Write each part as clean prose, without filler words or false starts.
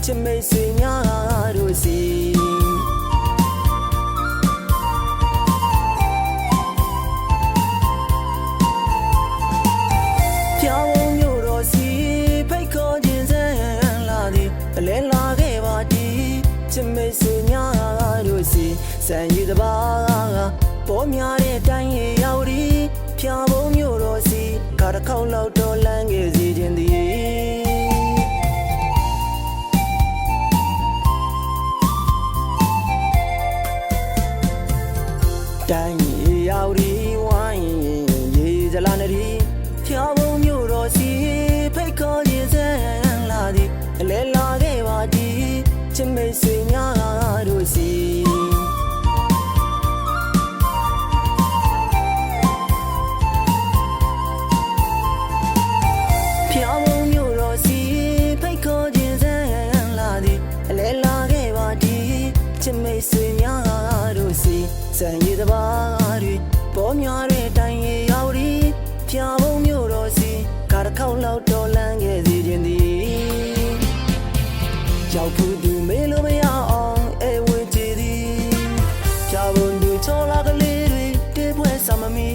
ချစ်မိတ်ဆွေများတို့စီပြောင်းမြို့တော်စီဖိတ်ခေါ်ခြင်းစံလာသည်အလဲလာခဲ့ပါဒီချစ်မိတ်ဆွေများတို့စီစံရည်တပါပေါ်များတဲ့တိုင်းရေရောက်ဒီဖြာပုံးမြို့တော်စီခါတစ်ခေါက်လောက်တော့လမ်းငယ်စီခြင်းသည်တိုင်းရေရောက်ဒီဝိုင်းရေကြလာနေဒီဖြာပုံးမြို့တော်စီဖိတ်ခေါ်ခြင်းစံလာသည်အလဲလာခဲ့ပါဒီချစ်မိတ်ဆွေများတို့စီမိတ်ဆွေများတို့စီစံရည်တပါတွေပေါ်များတဲ့တိုင်ရရောက်ဒီဖြာပုံးမြို့တော်စီကားတစ်ခေါက်လောက်တော်လန်းခဲ့စီခြင်းသည်ရောက်ဖူးသူမေလို့မရအောင်အဲဝေကြည်သည်ဖြာပုံးသူချောလာကလေးတွေတေးပွဲဆာမမီ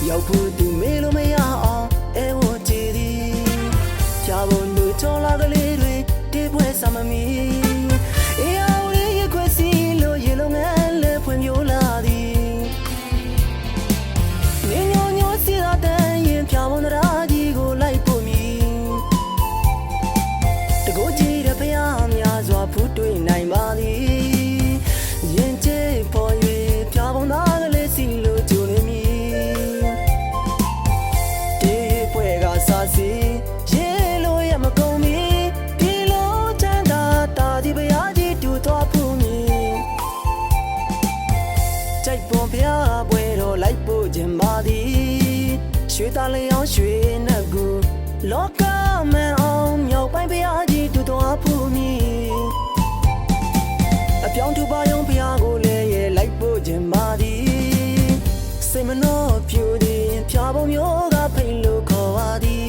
ရောက်ဖူးသူမေလို့မရအောင်အဲဝေကြည်သည်ဖြာပုံးသူချောလာကလေးတွေတေးပွဲဆာမမီဖူးတွေ့နိုင်ပါသည်ရင်ကျဲပေါ်၍ဖြာပုံးသားကလေးစီလို့ကြိုနေမည်တေးပွဲကစားစီရေလို့ရမကုန်မီဒီလိုချမ်းသာတာဒီဘရားကြီးတူတော်ဖူးမည်ကြိုက်ပေါ်ဖျားပွဲတော်လိုက်ဖို့ခြင်းပါသည်ရွှေသားလျောင်းရွှေနှက်ကူလောကမန်အောင်မြောက်ပိုင်းဖျားကြီးတူတော်ဖူးမည်အပြောင်းတူပါယုံဖျားကိုလည်းရဲ့လိုက်ဖို့ခြင်းပါသည်စိတ်မနှောဖြူသည်ဖြာပုံးမျိုးကဖိတ်လို့ခေါ်ပါသည်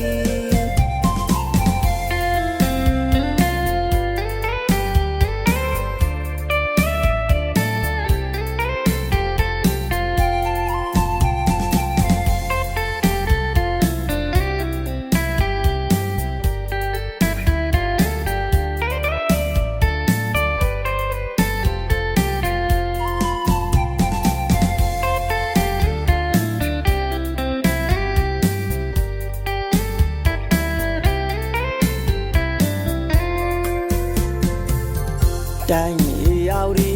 တိုင်းရေရောက်ဒီ